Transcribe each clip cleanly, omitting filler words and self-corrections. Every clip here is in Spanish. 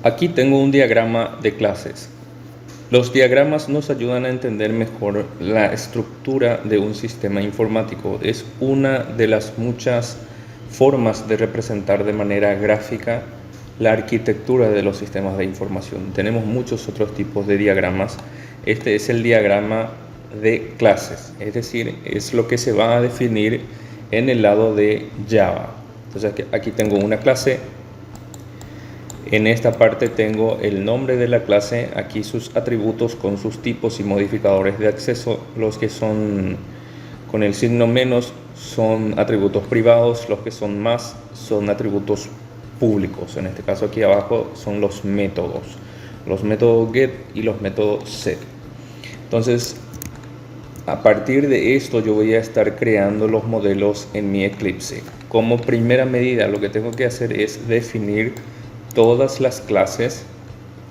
Aquí tengo un diagrama de clases. Los diagramas nos ayudan a entender mejor la estructura de un sistema informático. Es una de las muchas formas de representar de manera gráfica la arquitectura de los sistemas de información. Tenemos muchos otros tipos de diagramas. Este es el diagrama de clases, es decir, es lo que se va a definir en el lado de Java. Entonces aquí tengo una clase. En esta parte tengo el nombre de la clase, aquí sus atributos con sus tipos y modificadores de acceso. Los que son con el signo menos son atributos privados, los que son más son atributos públicos. En este caso aquí abajo son los métodos get y los métodos set. Entonces, a partir de esto yo voy a estar creando los modelos en mi Eclipse. Como primera medida lo que tengo que hacer es definir todas las clases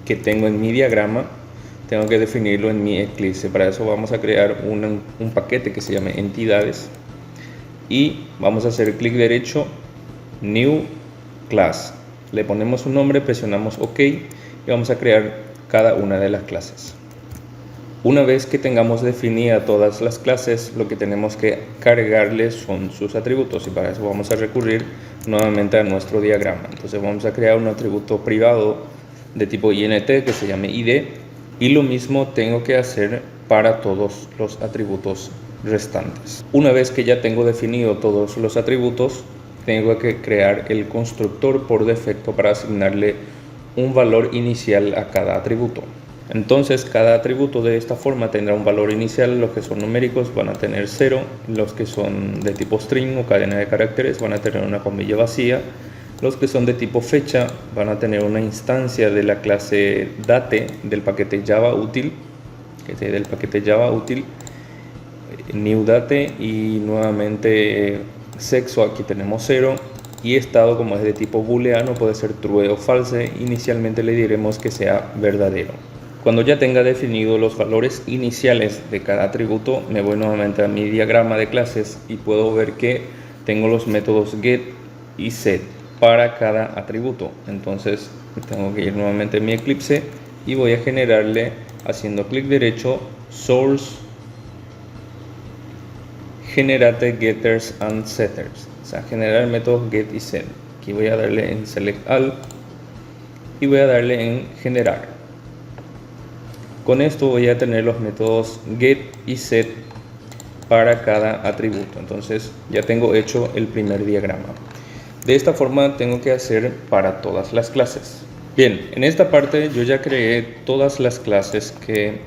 que tengo en mi diagrama. Tengo que definirlo en mi Eclipse. Para eso vamos a crear un paquete que se llame entidades y vamos a hacer clic derecho, New Class. Le ponemos un nombre, presionamos OK y vamos a crear cada una de las clases. Una vez que tengamos definidas todas las clases, lo que tenemos que cargarles son sus atributos y para eso vamos a recurrir nuevamente a nuestro diagrama. Entonces vamos a crear un atributo privado de tipo int que se llame id y lo mismo tengo que hacer para todos los atributos restantes. Una vez que ya tengo definido todos los atributos, tengo que crear el constructor por defecto para asignarle un valor inicial a cada atributo. Entonces cada atributo de esta forma tendrá un valor inicial. Los que son numéricos van a tener 0, los que son de tipo string o cadena de caracteres van a tener una comilla vacía, los que son de tipo fecha van a tener una instancia de la clase date del paquete Java útil, new date, y nuevamente sexo aquí tenemos 0 y estado, como es de tipo booleano, puede ser true o false. Inicialmente le diremos que sea verdadero. Cuando ya tenga definido los valores iniciales de cada atributo, me voy nuevamente a mi diagrama de clases y puedo ver que tengo los métodos get y set para cada atributo. Entonces tengo que ir nuevamente a mi Eclipse y voy a generarle haciendo clic derecho, source, generate getters and setters, o sea, generar métodos get y set. Aquí voy a darle en select all y voy a darle en generar. Con esto voy a tener los métodos get y set para cada atributo. Entonces ya tengo hecho el primer diagrama. De esta forma tengo que hacer para todas las clases. Bien, en esta parte yo ya creé todas las clases que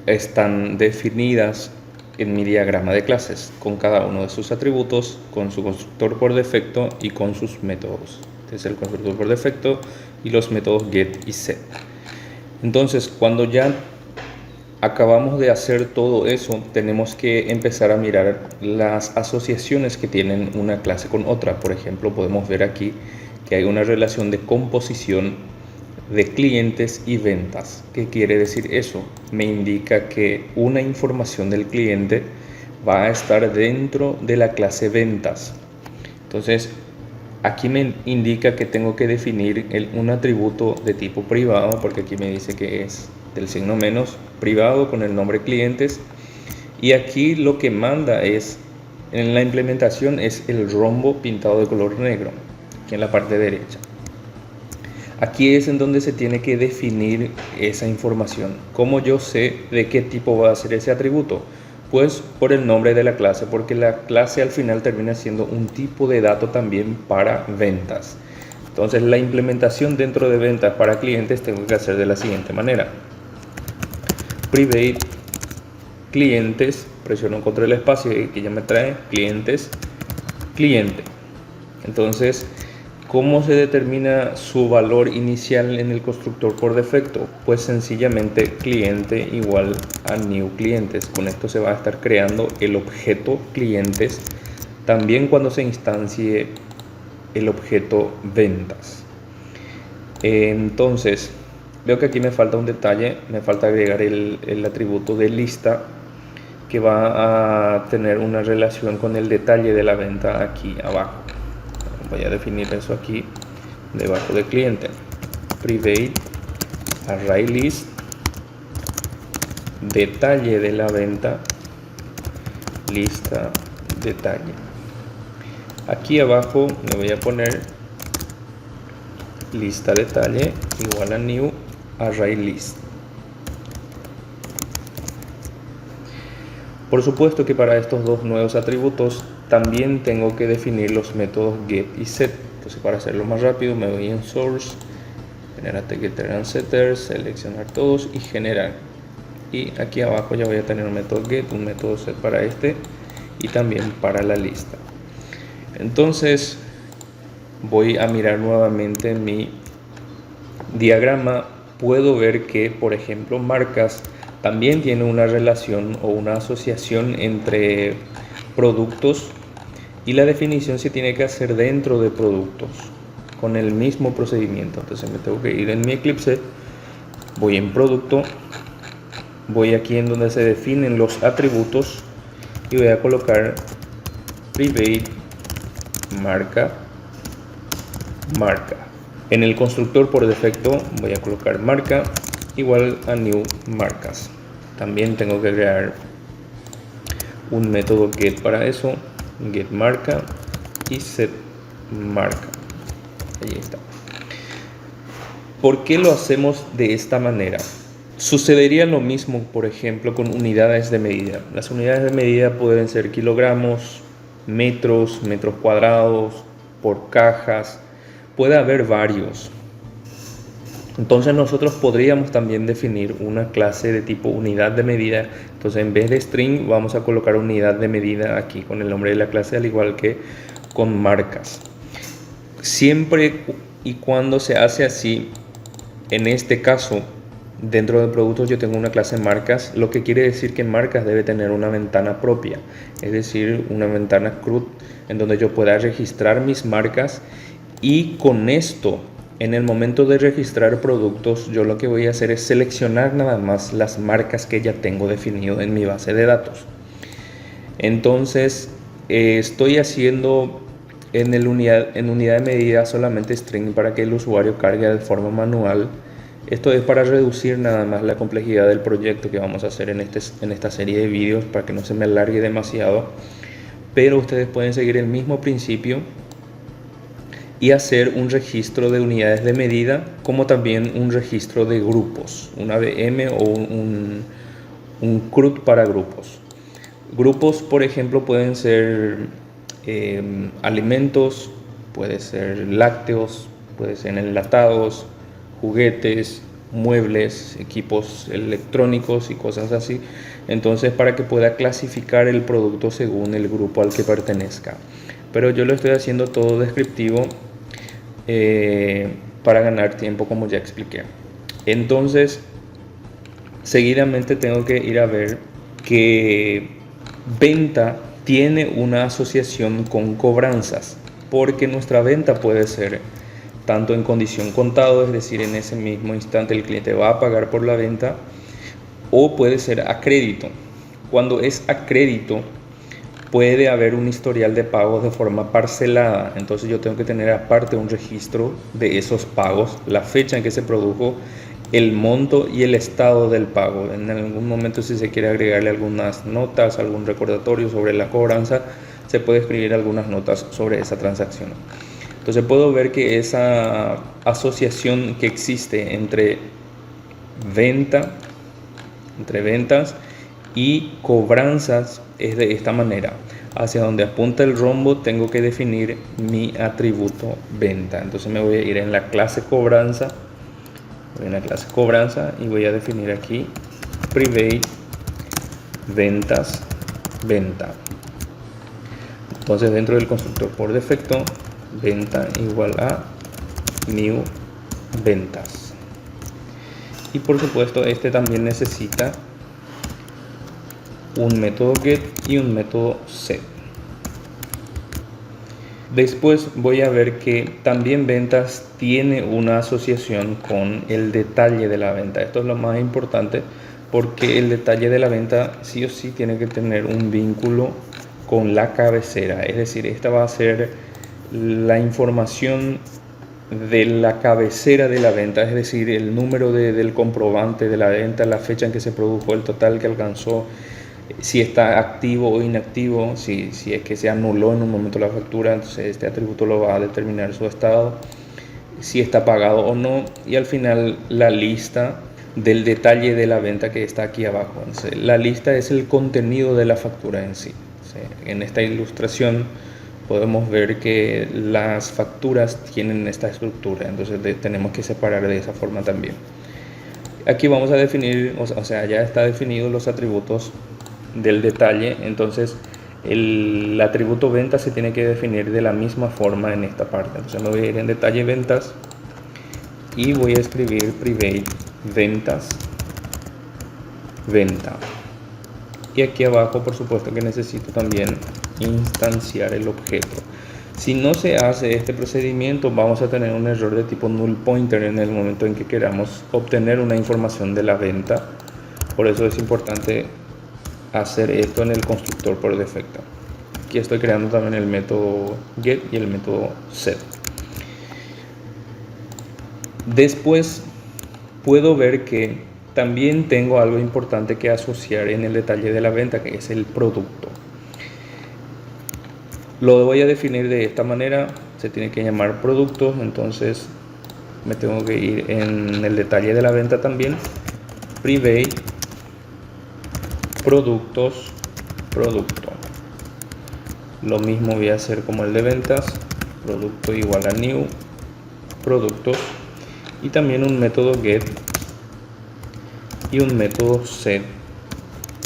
están definidas en mi diagrama de clases, con cada uno de sus atributos, con su constructor por defecto y con sus métodos. Este es el constructor por defecto y los métodos get y set. Entonces, cuando ya acabamos de hacer todo eso, tenemos que empezar a mirar las asociaciones que tienen una clase con otra. Por ejemplo, podemos ver aquí que hay una relación de composición de clientes y ventas. ¿Qué quiere decir eso? Me indica que una información del cliente va a estar dentro de la clase ventas. Entonces, aquí me indica que tengo que definir un atributo de tipo privado, porque aquí me dice que es del signo menos privado con el nombre clientes. Y aquí lo que manda es, en la implementación, es el rombo pintado de color negro, aquí en la parte derecha. Aquí es en donde se tiene que definir esa información. ¿Cómo yo sé de qué tipo va a ser ese atributo? Pues por el nombre de la clase, porque la clase al final termina siendo un tipo de dato también para ventas. Entonces la implementación dentro de ventas para clientes tengo que hacer de la siguiente manera. Private clientes, presiono control espacio y que ya me trae clientes, cliente. Entonces, ¿cómo se determina su valor inicial en el constructor por defecto? Pues sencillamente cliente igual a new clientes. Con esto se va a estar creando el objeto clientes también cuando se instancie el objeto ventas. Entonces, veo que aquí me falta un detalle, me falta agregar el atributo de lista que va a tener una relación con el detalle de la venta aquí abajo. Voy a definir eso aquí debajo de cliente. private array list, detalle de la venta, lista detalle. Aquí abajo me voy a poner lista detalle igual a new array list. Por supuesto que para estos dos nuevos atributos también tengo que definir los métodos get y set. Entonces, para hacerlo más rápido me voy en source, generate getter and setter, seleccionar todos y generar. Y aquí abajo ya voy a tener un método get, un método set para este y también para la lista. Entonces voy a mirar nuevamente mi diagrama. Puedo ver que, por ejemplo, marcas también tiene una relación o una asociación entre productos, y la definición se tiene que hacer dentro de productos con el mismo procedimiento. Entonces me tengo que ir en mi Eclipse, voy en producto, voy aquí en donde se definen los atributos y voy a colocar private marca. En el constructor por defecto voy a colocar marca igual a new marcas. También tengo que crear un método get para eso, get marca y set marca. Ahí está. ¿Por qué lo hacemos de esta manera? Sucedería lo mismo, por ejemplo, con unidades de medida. Las unidades de medida pueden ser kilogramos, metros, metros cuadrados, por cajas. Puede haber varios. Entonces nosotros podríamos también definir una clase de tipo unidad de medida. Entonces, en vez de string vamos a colocar unidad de medida aquí con el nombre de la clase, al igual que con marcas. Siempre y cuando se hace así, en este caso dentro de productos yo tengo una clase marcas, lo que quiere decir que marcas debe tener una ventana propia, es decir, una ventana CRUD en donde yo pueda registrar mis marcas. Y con esto, en el momento de registrar productos, yo lo que voy a hacer es seleccionar nada más las marcas que ya tengo definido en mi base de datos. Entonces estoy haciendo en unidad de medida solamente string para que el usuario cargue de forma manual. Esto es para reducir nada más la complejidad del proyecto que vamos a hacer en esta serie de vídeos, para que no se me alargue demasiado. Pero ustedes pueden seguir el mismo principio y hacer un registro de unidades de medida, como también un registro de grupos, una VM o un CRUD para grupos. Grupos, por ejemplo, pueden ser alimentos, puede ser lácteos, puede ser enlatados, juguetes, muebles, equipos electrónicos y cosas así. Entonces, para que pueda clasificar el producto según el grupo al que pertenezca. Pero yo lo estoy haciendo todo descriptivo para ganar tiempo, como ya expliqué. Entonces, seguidamente tengo que ir a ver que venta tiene una asociación con cobranzas, porque nuestra venta puede ser tanto en condición contado, es decir, en ese mismo instante el cliente va a pagar por la venta, o puede ser a crédito. Cuando es a crédito, puede haber un historial de pagos de forma parcelada. Entonces yo tengo que tener aparte un registro de esos pagos, la fecha en que se produjo, el monto y el estado del pago. En algún momento, si se quiere agregarle algunas notas, algún recordatorio sobre la cobranza, se puede escribir algunas notas sobre esa transacción. Entonces puedo ver que esa asociación que existe entre ventas y cobranzas es de esta manera. Hacia donde apunta el rombo tengo que definir mi atributo venta. Entonces me voy a ir en la clase cobranza, y voy a definir aquí private ventas venta. Entonces, dentro del constructor por defecto, venta igual a new ventas. Y por supuesto este también necesita un método get y un método set. Después voy a ver que también ventas tiene una asociación con el detalle de la venta. Esto es lo más importante, porque el detalle de la venta sí o sí tiene que tener un vínculo con la cabecera. Es decir, esta va a ser la información de la cabecera de la venta, es decir, el número del comprobante de la venta, la fecha en que se produjo, el total que alcanzó, si está activo o inactivo, si es que se anuló en un momento la factura, entonces este atributo lo va a determinar su estado, si está pagado o no, y al final la lista del detalle de la venta que está aquí abajo. Entonces, la lista es el contenido de la factura en sí. En esta ilustración podemos ver que las facturas tienen esta estructura, entonces tenemos que separar de esa forma también. Aquí vamos a definir, o sea, ya está definidos los atributos del detalle, entonces el atributo venta se tiene que definir de la misma forma en esta parte. Entonces me voy a ir en detalle ventas y voy a escribir private ventas venta. Y aquí abajo, por supuesto que necesito también instanciar el objeto. Si no se hace este procedimiento, vamos a tener un error de tipo null pointer en el momento en que queramos obtener una información de la venta. Por eso es importante hacer esto en el constructor por defecto. Aquí estoy creando también el método get y el método set. Después puedo ver que también tengo algo importante que asociar en el detalle de la venta, que es el producto. Lo voy a definir de esta manera, se tiene que llamar producto, entonces me tengo que ir en el detalle de la venta también, private productos, producto. Lo mismo voy a hacer como el de ventas, producto igual a new, productos, y también un método get y un método set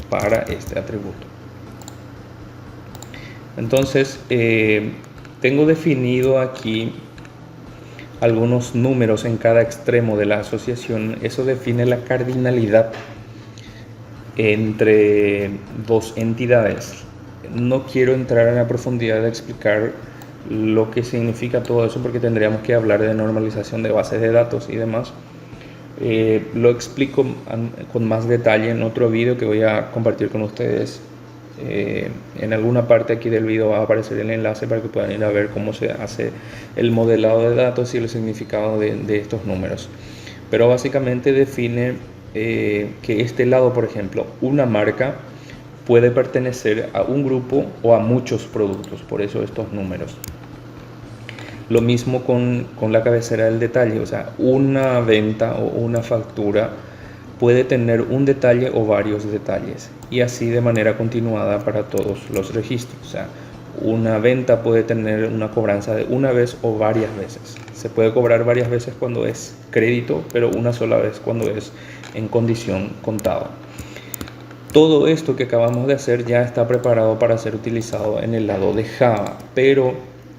para este atributo. Entonces tengo definido aquí algunos números en cada extremo de la asociación. Eso define la cardinalidad entre dos entidades. No quiero entrar en la profundidad de explicar lo que significa todo eso, porque tendríamos que hablar de normalización de bases de datos y demás. Lo explico con más detalle en otro video que voy a compartir con ustedes. En alguna parte aquí del video va a aparecer el enlace para que puedan ir a ver cómo se hace el modelado de datos y el significado de estos números. Pero básicamente define que este lado, por ejemplo, una marca puede pertenecer a un grupo o a muchos productos, por eso estos números. Lo mismo con la cabecera del detalle, o sea, una venta o una factura puede tener un detalle o varios detalles, y así de manera continuada para todos los registros. O sea, una venta puede tener una cobranza de una vez o varias veces. Se puede cobrar varias veces cuando es crédito, pero una sola vez cuando es en condición contado. Todo esto que acabamos de hacer ya está preparado para ser utilizado en el lado de Java, pero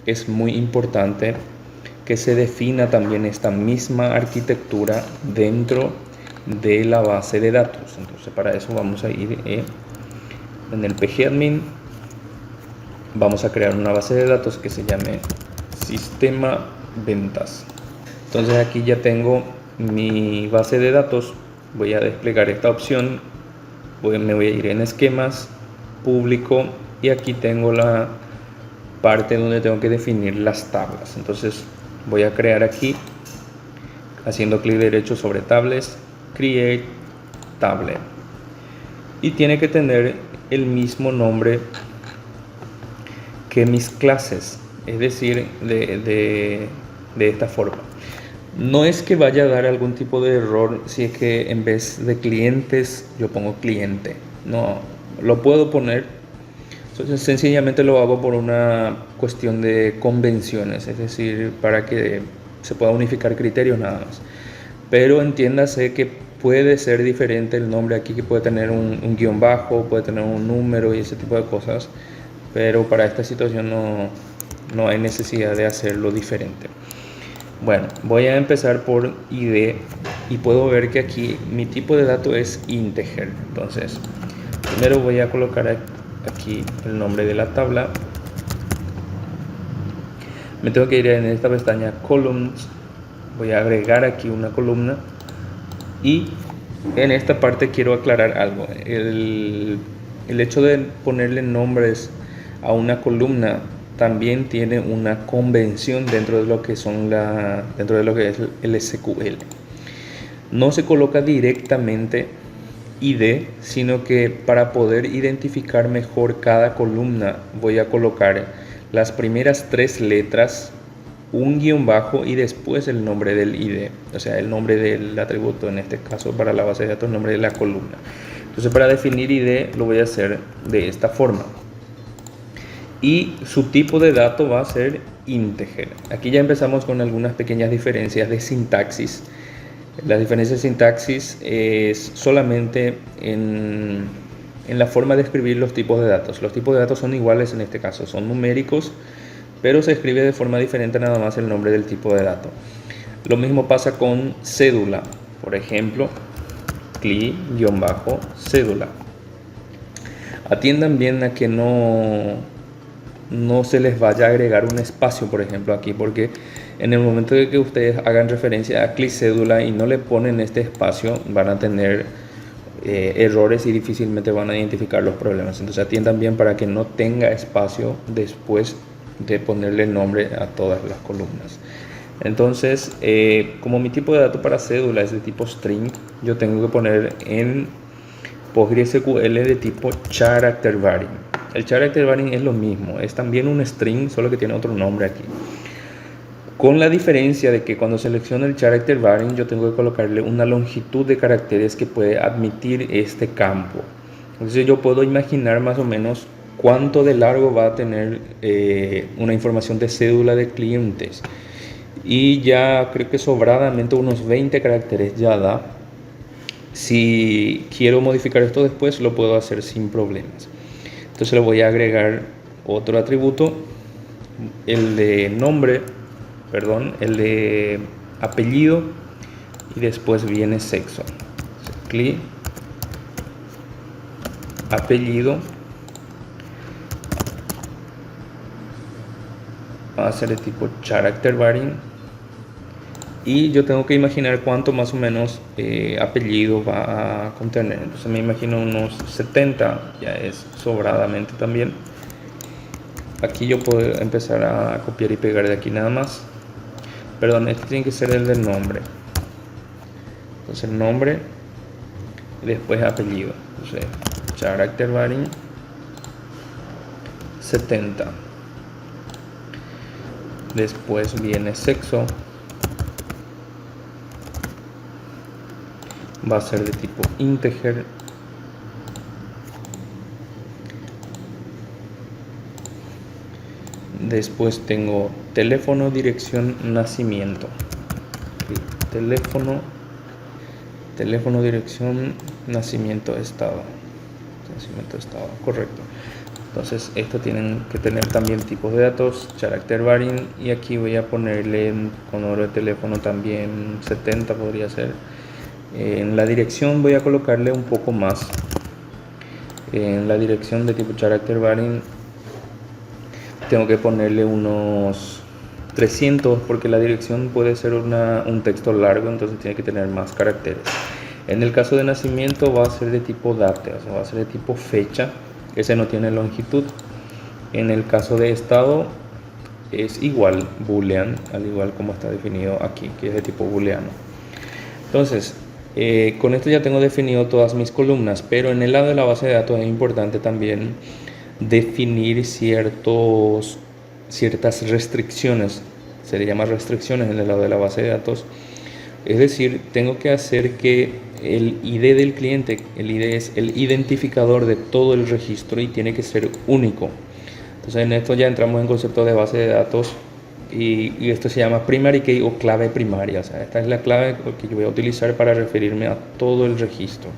es muy importante que se defina también esta misma arquitectura dentro de la base de datos. Entonces para eso vamos a ir en el pgadmin, vamos a crear una base de datos que se llame sistema ventas. Entonces aquí ya tengo mi base de datos, voy a desplegar esta opción, me voy a ir en esquemas, público, y aquí tengo la parte donde tengo que definir las tablas. Entonces voy a crear aquí, haciendo clic derecho sobre tables, create table, y tiene que tener el mismo nombre que mis clases, es decir, de esta forma. No es que vaya a dar algún tipo de error si es que en vez de clientes yo pongo cliente, no, lo puedo poner. Entonces sencillamente lo hago por una cuestión de convenciones, es decir, para que se pueda unificar criterios nada más. Pero entiéndase que puede ser diferente el nombre aquí, que puede tener un guión bajo, puede tener un número y ese tipo de cosas, pero para esta situación no hay necesidad de hacerlo diferente. Bueno, voy a empezar por ID y puedo ver que aquí mi tipo de dato es integer. Entonces primero voy a colocar aquí el nombre de la tabla. Me tengo que ir en esta pestaña columns, voy a agregar aquí una columna, y en esta parte quiero aclarar algo. El hecho de ponerle nombres a una columna también tiene una convención dentro de lo que dentro de lo que es el SQL. No se coloca directamente ID, sino que para poder identificar mejor cada columna voy a colocar las primeras 3 letras, un guión bajo y después el nombre del ID, o sea, el nombre del atributo, en este caso para la base de datos, el nombre de la columna. Entonces, para definir ID lo voy a hacer de esta forma. Y su tipo de dato va a ser integer. Aquí ya empezamos con algunas pequeñas diferencias de sintaxis. La diferencia de sintaxis es solamente en la forma de escribir los tipos de datos. Los tipos de datos son iguales en este caso, son numéricos, pero se escribe de forma diferente nada más el nombre del tipo de dato. Lo mismo pasa con cédula. Por ejemplo, CLI-cédula. Atiendan bien a que no se les vaya a agregar un espacio, por ejemplo, aquí, porque en el momento de que ustedes hagan referencia a CLI-cédula y no le ponen este espacio, van a tener errores y difícilmente van a identificar los problemas. Entonces atiendan bien para que no tenga espacio después de ponerle el nombre a todas las columnas. Entonces, como mi tipo de dato para cédula es de tipo string, yo tengo que poner en PostgreSQL de tipo character variant. El character variant es lo mismo, es también un string, solo que tiene otro nombre aquí. Con la diferencia de que cuando selecciono el character variant yo tengo que colocarle una longitud de caracteres que puede admitir este campo. Entonces yo puedo imaginar más o menos cuánto de largo va a tener una información de cédula de clientes. Y ya creo que sobradamente unos 20 caracteres ya da. Si quiero modificar esto después lo puedo hacer sin problemas. Entonces le voy a agregar otro atributo, el de nombre, el de apellido, y después viene sexo. CLI apellido va a ser de tipo character variant. Y yo tengo que imaginar cuánto más o menos apellido va a contener. Entonces me imagino unos 70, ya es sobradamente también. Aquí yo puedo empezar a copiar y pegar de aquí nada más. Perdón, este tiene que ser el del nombre. Entonces el nombre y después apellido. Entonces character variant 70. Después viene sexo. Va a ser de tipo integer. Después tengo teléfono, dirección, nacimiento. Teléfono, dirección, nacimiento, estado. Nacimiento, estado, correcto. Entonces esto tienen que tener también tipos de datos, character variant, y aquí voy a ponerle con número de teléfono también 70 podría ser. En la dirección voy a colocarle un poco más. En la dirección de tipo character variant tengo que ponerle unos 300 porque la dirección puede ser un texto largo, entonces tiene que tener más caracteres. En el caso de nacimiento va a ser de tipo date, o sea, va a ser de tipo fecha, ese no tiene longitud. En el caso de estado es igual boolean, al igual como está definido aquí, que es de tipo booleano. Entonces con esto ya tengo definido todas mis columnas, pero en el lado de la base de datos es importante también definir ciertas restricciones, se le llama restricciones en el lado de la base de datos. Es decir, tengo que hacer que el ID del cliente, el ID es el identificador de todo el registro y tiene que ser único. Entonces en esto ya entramos en concepto de base de datos. Y esto se llama primary key o clave primaria, o sea, esta es la clave que yo voy a utilizar para referirme a todo el registro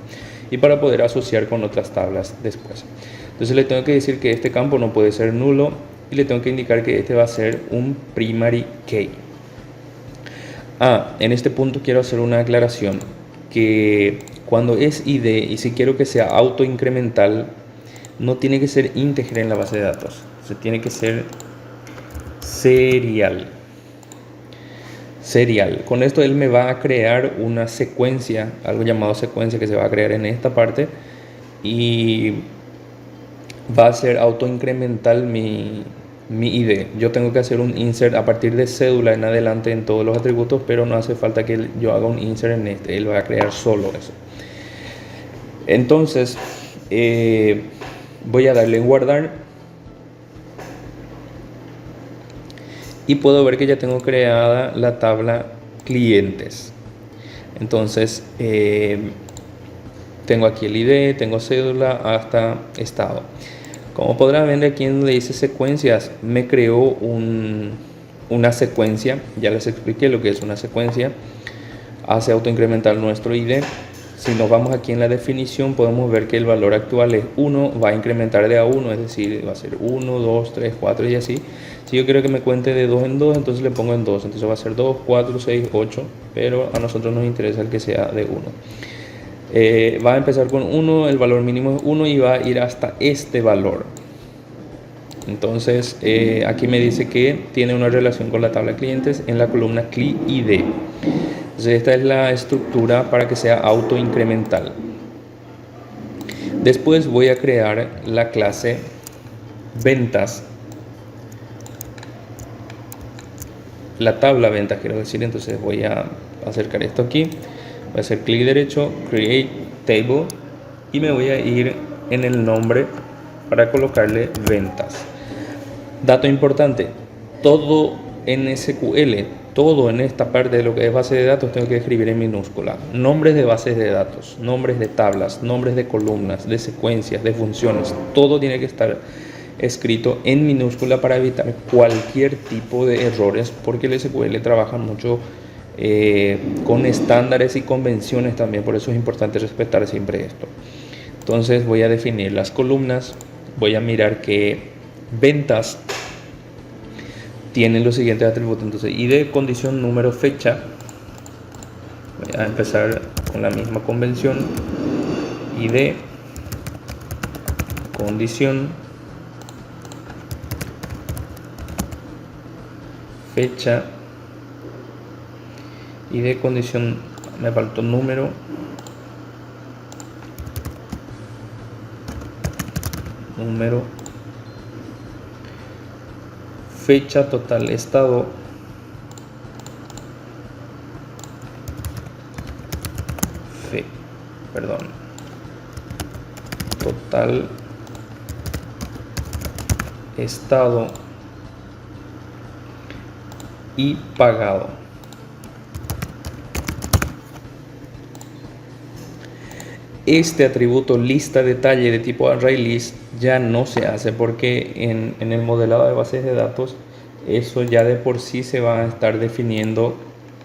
y para poder asociar con otras tablas después. Entonces le tengo que decir que este campo no puede ser nulo y le tengo que indicar que este va a ser un primary key. En este punto quiero hacer una aclaración, que cuando es ID y si quiero que sea autoincremental, no tiene que ser íntegra en la base de datos, se tiene que ser serial. Con esto él me va a crear una secuencia, algo llamado secuencia, que se va a crear en esta parte y va a ser autoincremental mi mi ID. Yo tengo que hacer un insert a partir de cédula en adelante en todos los atributos, pero no hace falta que yo haga un insert en este, él va a crear solo eso. Entonces voy a darle en guardar y puedo ver que ya tengo creada la tabla clientes. Entonces tengo aquí el ID, tengo cédula hasta estado. Como podrán ver aquí en donde dice secuencias, me creó una secuencia. Ya les expliqué lo que es una secuencia. Hace autoincrementar nuestro ID. Si nos vamos aquí en la definición, podemos ver que el valor actual es 1, va a incrementar de a 1, es decir, va a ser 1, 2, 3, 4 y así. Si yo quiero que me cuente de 2 en 2, entonces le pongo en 2, entonces va a ser 2, 4, 6, 8, pero a nosotros nos interesa el que sea de 1. Va a empezar con 1, el valor mínimo es 1 y va a ir hasta este valor. Entonces aquí me dice que tiene una relación con la tabla de clientes en la columna CLI-ID. Entonces esta es la estructura para que sea autoincremental. Después voy a crear la clase ventas, la tabla ventas quiero decir. Entonces voy a acercar esto aquí, voy a hacer clic derecho, create table y me voy a ir en el nombre para colocarle ventas. Dato importante, todo en SQL, todo en esta parte de lo que es base de datos tengo que escribir en minúscula. Nombres de bases de datos, nombres de tablas, nombres de columnas, de secuencias, de funciones, todo tiene que estar escrito en minúscula para evitar cualquier tipo de errores, porque el SQL trabaja mucho con estándares y convenciones también, por eso es importante respetar siempre esto. Entonces voy a definir las columnas, voy a mirar que ventas tienen los siguientes atributos. Entonces ID, condición, número, fecha. Voy a empezar con la misma convención. ID, condición, fecha. ID, condición, me faltó número, fecha, total, estado, total, estado y pagado. Este atributo lista detalle de tipo ArrayList ya no se hace porque en el modelado de bases de datos eso ya de por sí se va a estar definiendo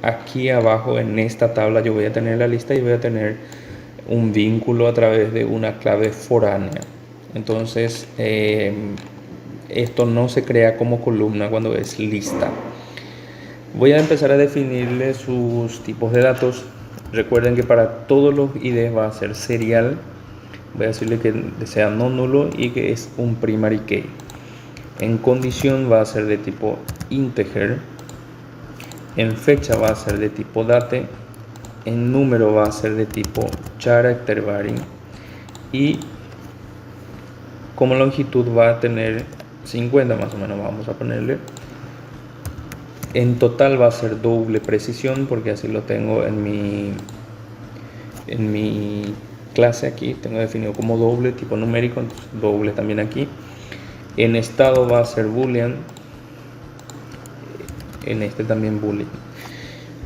aquí abajo en esta tabla. Yo voy a tener la lista y voy a tener un vínculo a través de una clave foránea. Entonces esto no se crea como columna cuando es lista. Voy a empezar a definirle sus tipos de datos. Recuerden que para todos los IDs va a ser serial. Voy a decirle que sea no nulo y que es un primary key. En condición va a ser de tipo integer. En fecha va a ser de tipo date. En número va a ser de tipo character vary. Y como longitud va a tener 50 más o menos, vamos a ponerle. En total va a ser doble precisión porque así lo tengo en mi clase aquí. Tengo definido como doble, tipo numérico, entonces doble también aquí. En estado va a ser boolean. En este también boolean.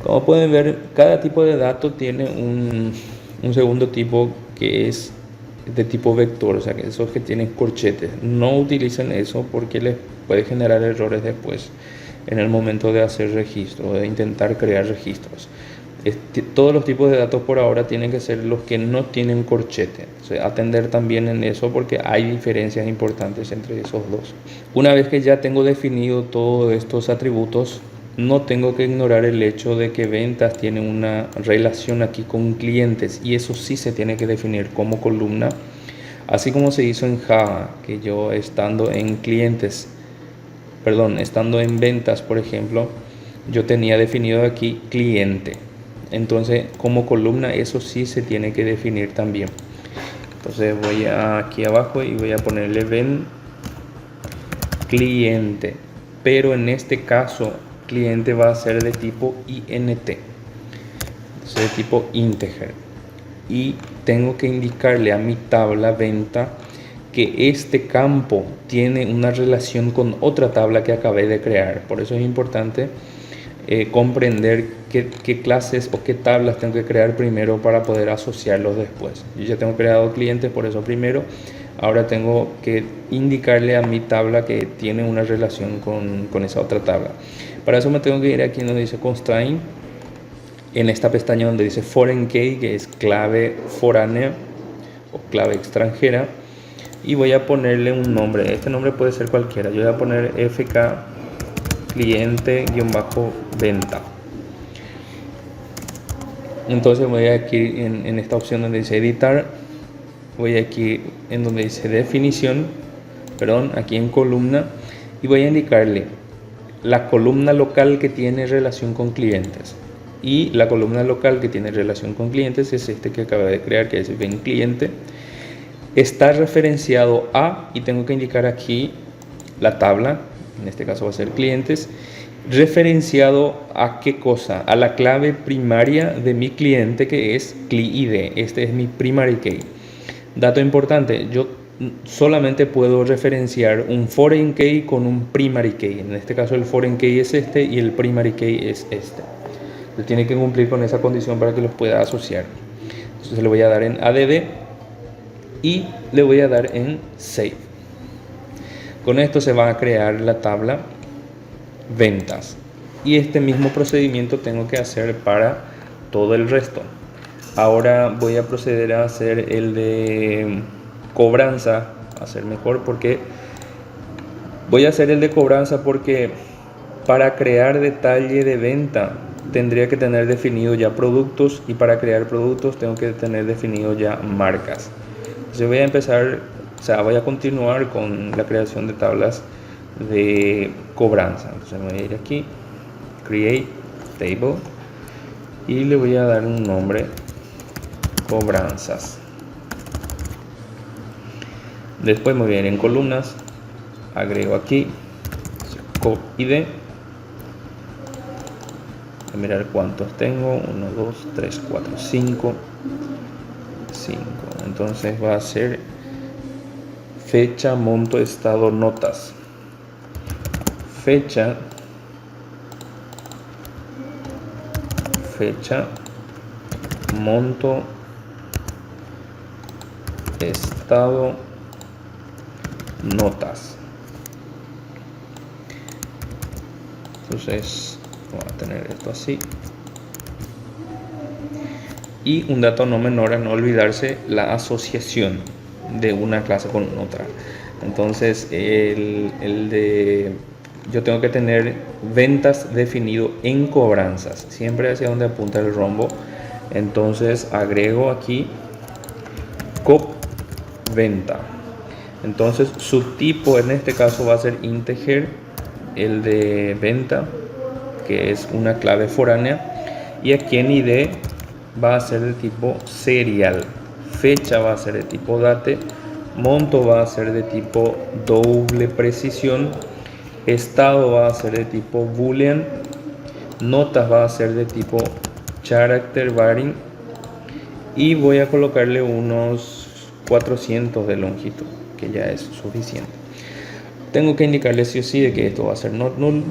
Como pueden ver, cada tipo de dato tiene un segundo tipo que es de tipo vector, o sea que esos que tienen corchetes. No utilicen eso porque les puede generar errores después en el momento de hacer registro, de intentar crear registros. Todos los tipos de datos por ahora tienen que ser los que no tienen corchete. O sea, atender también en eso porque hay diferencias importantes entre esos dos. Una vez que ya tengo definido todos estos atributos, no tengo que ignorar el hecho de que ventas tiene una relación aquí con clientes y eso sí se tiene que definir como columna, así como se hizo en Java, que yo estando en ventas, por ejemplo, yo tenía definido aquí cliente. Entonces, como columna, eso sí se tiene que definir también. Entonces, voy aquí abajo y voy a ponerle ven cliente, pero en este caso cliente va a ser de tipo int, es de tipo integer, y tengo que indicarle a mi tabla venta que este campo tiene una relación con otra tabla que acabé de crear. Por eso es importante comprender qué clases o qué tablas tengo que crear primero para poder asociarlos después. Yo ya tengo creado clientes, por eso primero. Ahora tengo que indicarle a mi tabla que tiene una relación con esa otra tabla. Para eso me tengo que ir aquí donde dice constraint, en esta pestaña donde dice foreign key, que es clave foránea o clave extranjera, y voy a ponerle un nombre. Este nombre puede ser cualquiera. Yo voy a poner fk cliente-venta. Entonces voy aquí en esta opción donde dice editar, voy aquí en donde dice definición, aquí en columna, y voy a indicarle la columna local que tiene relación con clientes, y la columna local que tiene relación con clientes es este que acabo de crear, que es ven cliente, está referenciado a, y tengo que indicar aquí la tabla, en este caso va a ser clientes, referenciado a qué cosa, a la clave primaria de mi cliente, que es CliID. Este es mi primary key. Dato importante, yo solamente puedo referenciar un foreign key con un primary key. En este caso el foreign key es este y el primary key es este. Entonces tiene que cumplir con esa condición para que los pueda asociar. Entonces le voy a dar en add y le voy a dar en save. Con esto se va a crear la tabla ventas, y este mismo procedimiento tengo que hacer para todo el resto. Ahora voy a proceder a hacer el de cobranza, hacer mejor, porque voy a hacer el de cobranza porque para crear detalle de venta tendría que tener definido ya productos, y para crear productos tengo que tener definido ya marcas. Entonces voy a empezar, voy a continuar con la creación de tablas de cobranza. Entonces me voy a ir aquí, create table, y le voy a dar un nombre, cobranzas. Después me voy a ir en columnas, agrego aquí CopID, a mirar cuántos tengo, 1, 2, 3, 4, 5. Entonces va a ser fecha, monto, estado, notas. Fecha, monto, estado, notas. Entonces voy a tener esto así. Y un dato no menor a no olvidarse, la asociación de una clase con otra. Entonces yo tengo que tener ventas definido en cobranzas, siempre hacia donde apunta el rombo. Entonces agrego aquí cop venta. Entonces su tipo en este caso va a ser integer, el de venta, que es una clave foránea, y aquí en ID va a ser de tipo serial, fecha va a ser de tipo date, monto va a ser de tipo doble precisión, estado va a ser de tipo boolean, notas va a ser de tipo character varying, y voy a colocarle unos 400 de longitud, que ya es suficiente. Tengo que indicarle sí o sí de que esto va a ser not null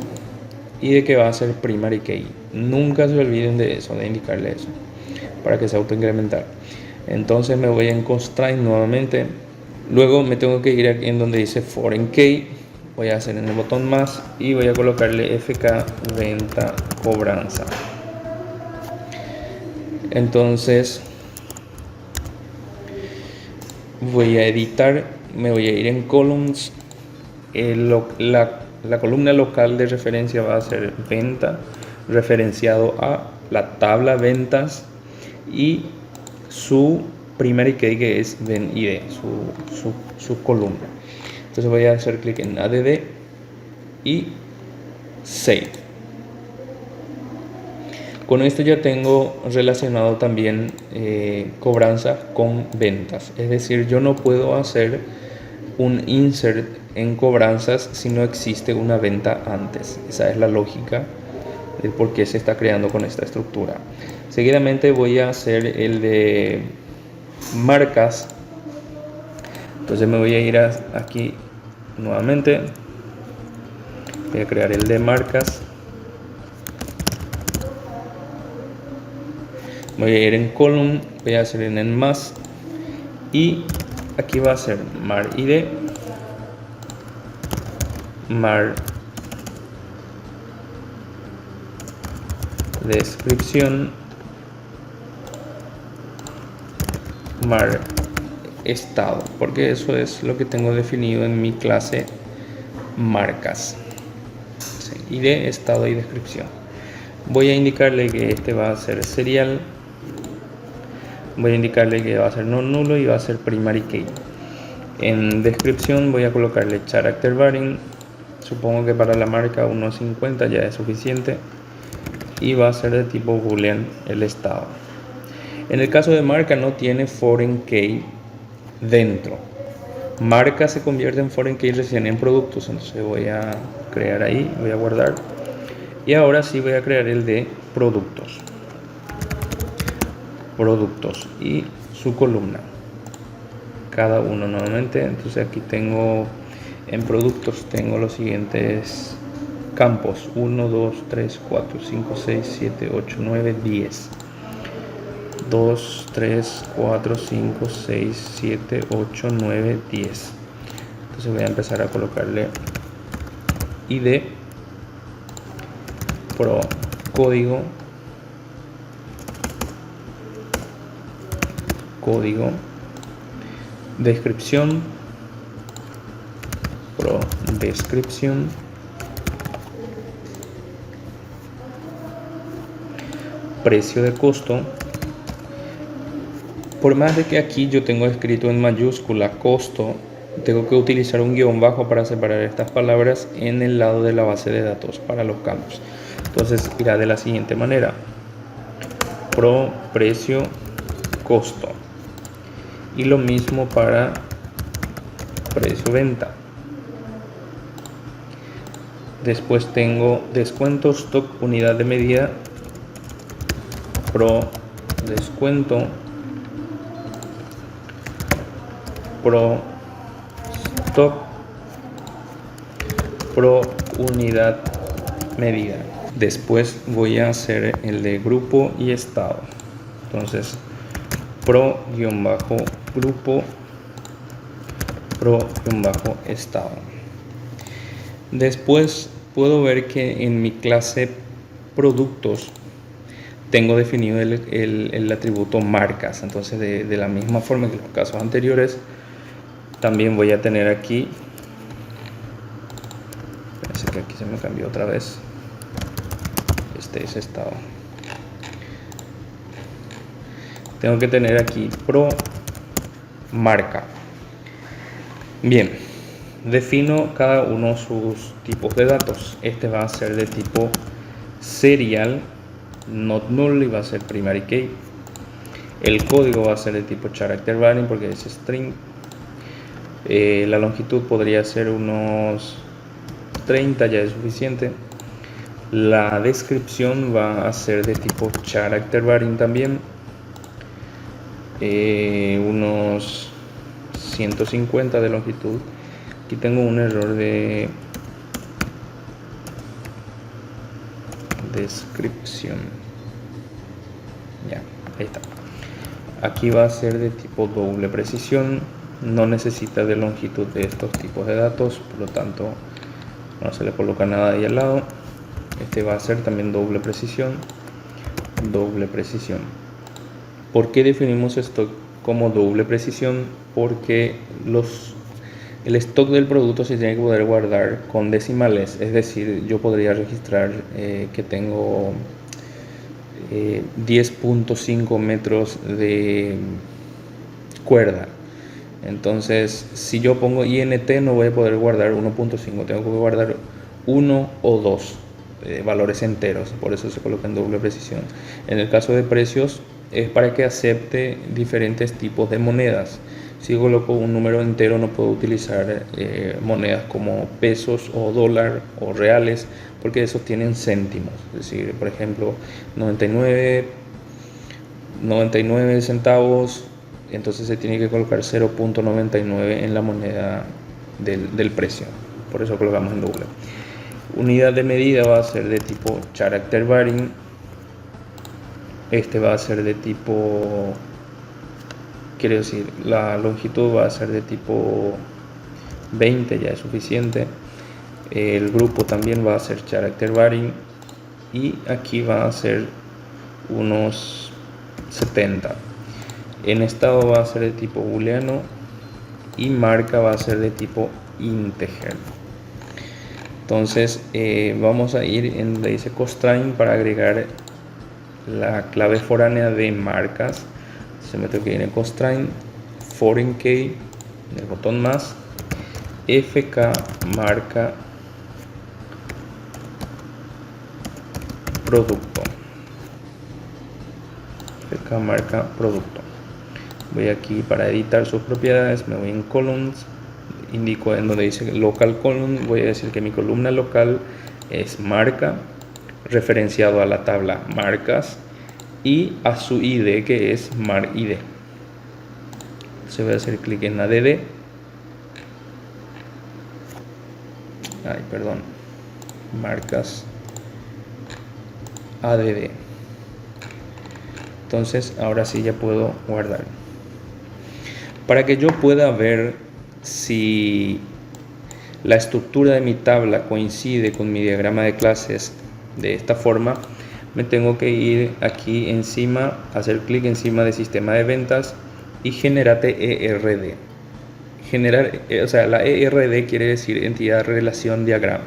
y de que va a ser primary key. Nunca se olviden de eso, de indicarle eso, para que se autoincrementar. Entonces me voy en constraint nuevamente, luego me tengo que ir aquí en donde dice foreign key, voy a hacer en el botón más y voy a colocarle fk venta cobranza. Entonces voy a editar, me voy a ir en columns, la columna local de referencia va a ser venta, referenciado a la tabla ventas y su primary key, que es VEN-ID, su columna. Entonces voy a hacer clic en add y save. Con esto ya tengo relacionado también cobranza con ventas, es decir, yo no puedo hacer un insert en cobranzas si no existe una venta antes. Esa es la lógica de por qué se está creando con esta estructura. Seguidamente voy a hacer el de marcas. Entonces me voy a ir aquí nuevamente. Voy a crear el de marcas. Voy a ir en column, voy a hacer en más y aquí va a ser mar id, mar descripción, mar estado, porque eso es lo que tengo definido en mi clase marcas. Sí, id, estado y descripción. Voy a indicarle que este va a ser serial. Voy a indicarle que va a ser no nulo y va a ser primary key. En descripción voy a colocarle character variant. Supongo que para la marca 1.50 ya es suficiente. Y va a ser de tipo boolean el estado. En el caso de marca no tiene foreign key dentro. Marca se convierte en foreign key recién en productos. Entonces voy a crear ahí, voy a guardar. Y ahora sí voy a crear el de productos. Productos y su columna. Cada uno nuevamente. Entonces aquí tengo en productos tengo los siguientes campos: 1, 2, 3, 4, 5, 6, 7, 8, 9, 10. 2, 3, 4, 5, 6, 7, 8, 9, 10. Entonces voy a empezar a colocarle ID, pro, código, descripción, pro, descripción, precio de costo. Por más de que aquí yo tengo escrito en mayúscula costo, tengo que utilizar un guión bajo para separar estas palabras en el lado de la base de datos para los campos. Entonces irá de la siguiente manera: pro, precio, costo. Y lo mismo para precio venta. Después tengo descuento, stock, unidad de medida, pro, descuento, pro, stock, pro, unidad, medida. Después voy a hacer el de grupo y estado. Entonces pro-grupo, pro-estado. Después puedo ver que en mi clase productos tengo definido el atributo marcas. Entonces de la misma forma que en los casos anteriores, también voy a tener aquí, parece que aquí se me cambió otra vez, este es estado. Tengo que tener aquí pro marca. Bien, defino cada uno sus tipos de datos. Este va a ser de tipo serial, not null, y va a ser primary key. El código va a ser de tipo character variant porque es string. La longitud podría ser unos 30, ya es suficiente. La descripción va a ser de tipo character variant también. Unos 150 de longitud. Aquí tengo un error de descripción. Ya, ahí está. Aquí va a ser de tipo doble precisión. No necesita de longitud de estos tipos de datos, por lo tanto no se le coloca nada ahí al lado. Este va a ser también doble precisión. ¿Por qué definimos esto como doble precisión? Porque el stock del producto se tiene que poder guardar con decimales. Es decir, yo podría registrar que tengo 10.5 metros de cuerda. Entonces, si yo pongo int, no voy a poder guardar 1.5, tengo que guardar 1 o 2 valores enteros. Por eso se coloca en doble precisión. En el caso de precios, es para que acepte diferentes tipos de monedas. Si coloco un número entero no puedo utilizar monedas como pesos o dólar o reales, porque esos tienen céntimos. Es decir, por ejemplo, 99 centavos, entonces se tiene que colocar 0.99 en la moneda del precio. Por eso colocamos en doble. Unidad de medida va a ser de tipo character varying. Este va a ser de tipo, quiere decir, la longitud va a ser de tipo 20, ya es suficiente. El grupo también va a ser character varying y aquí va a ser unos 70. En estado va a ser de tipo booleano y marca va a ser de tipo integer. Entonces vamos a ir en donde dice constraint para agregar la clave foránea de marcas. Se me tengo que ir en constraint foreign key, el botón más, fk marca producto, fk marca producto. Voy aquí para editar sus propiedades, me voy en columns, indico en donde dice local column, voy a decir que mi columna local es marca, referenciado a la tabla marcas y a su ID que es MarID. Se voy a hacer clic en ADD. Marcas ADD. Entonces ahora sí ya puedo guardar. Para que yo pueda ver si la estructura de mi tabla coincide con mi diagrama de clases de esta forma, me tengo que ir aquí encima, hacer clic encima de sistema de ventas y generate ERD. La ERD quiere decir entidad relación diagrama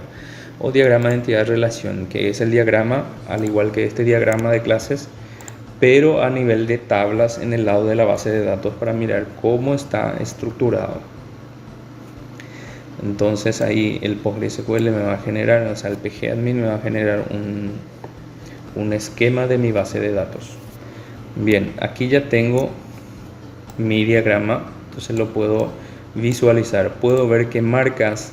o diagrama de entidad relación, que es el diagrama al igual que este diagrama de clases, pero a nivel de tablas en el lado de la base de datos para mirar cómo está estructurado. Entonces ahí el PostgreSQL me va a generar, o sea, el pgadmin me va a generar un esquema de mi base de datos. Bien, aquí ya tengo mi diagrama, entonces lo puedo visualizar. Puedo ver que marcas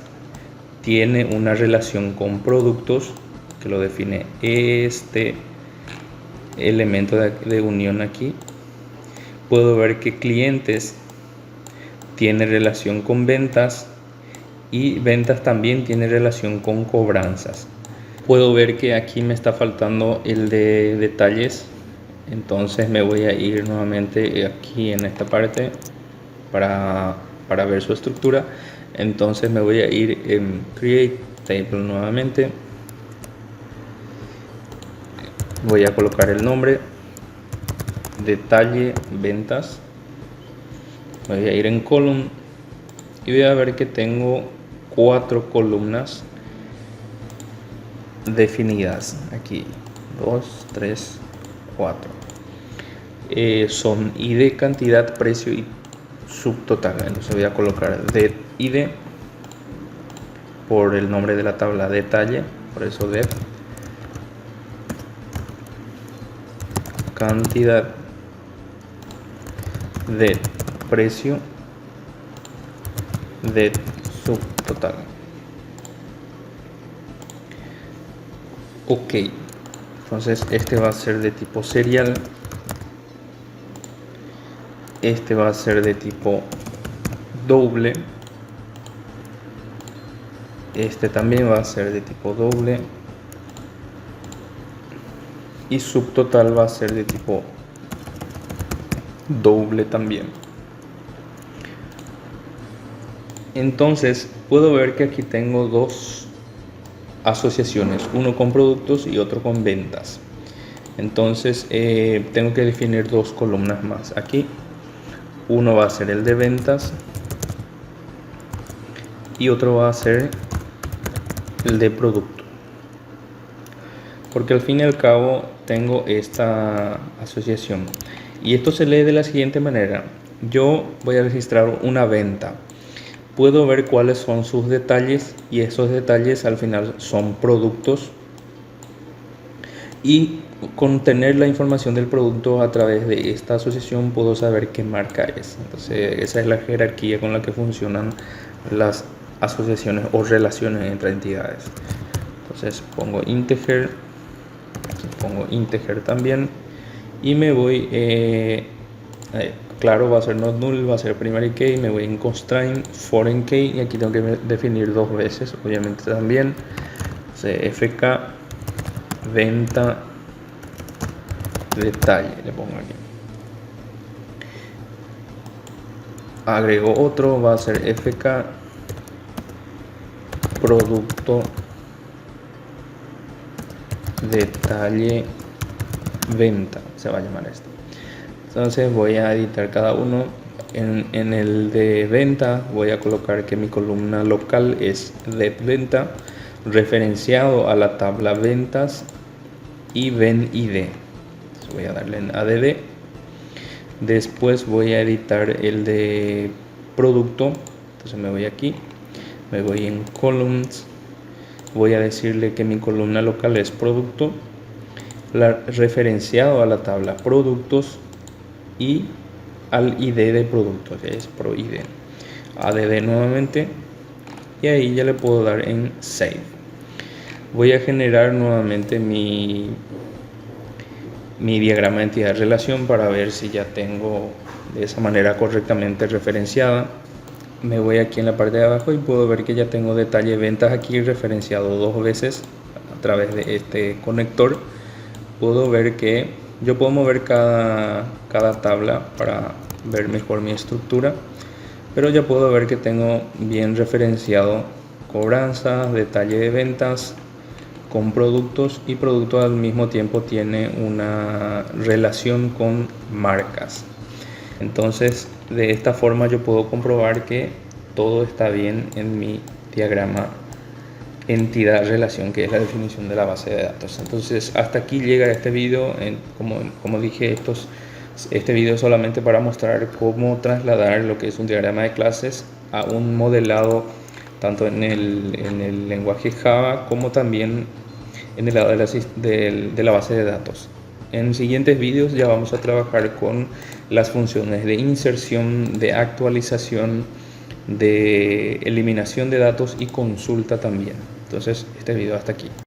tiene una relación con productos, que lo define este elemento de unión aquí. Puedo ver que clientes tiene relación con ventas y ventas también tiene relación con cobranzas. Puedo ver que aquí me está faltando el de detalles, entonces me voy a ir nuevamente aquí en esta parte para ver su estructura. Entonces me voy a ir en create table nuevamente, voy a colocar el nombre detalle ventas, voy a ir en column y voy a ver que tengo 4 columnas definidas aquí, 2, 3, 4. Son ID, cantidad, precio y subtotal. Entonces voy a colocar det ID por el nombre de la tabla detalle, por eso det, cantidad, det precio, det subtotal. Ok, entonces este va a ser de tipo serial, este va a ser de tipo doble, este también va a ser de tipo doble y subtotal va a ser de tipo doble también. Entonces puedo ver que aquí tengo dos asociaciones, uno con productos y otro con ventas. Entonces tengo que definir dos columnas más aquí. Uno va a ser el de ventas y otro va a ser el de producto, porque al fin y al cabo tengo esta asociación y esto se lee de la siguiente manera. Yo voy a registrar una venta, puedo ver cuáles son sus detalles y esos detalles al final son productos y con tener la información del producto a través de esta asociación puedo saber qué marca es. Entonces esa es la jerarquía con la que funcionan las asociaciones o relaciones entre entidades. Entonces pongo integer también y me voy, claro, va a ser not null, va a ser primary key, me voy en constraint foreign key y aquí tengo que definir dos veces, obviamente también. fk venta detalle, le pongo aquí. Agrego otro, va a ser fk producto detalle venta, se va a llamar esto. Entonces voy a editar cada uno. En el de venta voy a colocar que mi columna local es de venta, referenciado a la tabla ventas y ven id. Entonces voy a darle en add. Después voy a editar el de producto. Entonces me voy aquí, me voy en columns, voy a decirle que mi columna local es producto, referenciado a la tabla productos y al id de producto, que es pro id. Add nuevamente y ahí ya le puedo dar en save. Voy a generar nuevamente mi diagrama de entidad relación para ver si ya tengo de esa manera correctamente referenciada. Me voy aquí en la parte de abajo y puedo ver que ya tengo detalle ventas aquí referenciado dos veces a través de este conector. Puedo ver que yo puedo mover cada tabla para ver mejor mi estructura, pero ya puedo ver que tengo bien referenciado cobranzas, detalle de ventas con productos, y producto al mismo tiempo tiene una relación con marcas. Entonces de esta forma yo puedo comprobar que todo está bien en mi diagrama entidad relación, que es la definición de la base de datos. Entonces hasta aquí llega este video. Como dije, este video es solamente para mostrar cómo trasladar lo que es un diagrama de clases a un modelado tanto en el lenguaje Java como también en el lado de la base de datos. En siguientes vídeos ya vamos a trabajar con las funciones de inserción, de actualización, de eliminación de datos y consulta también. Entonces este video hasta aquí.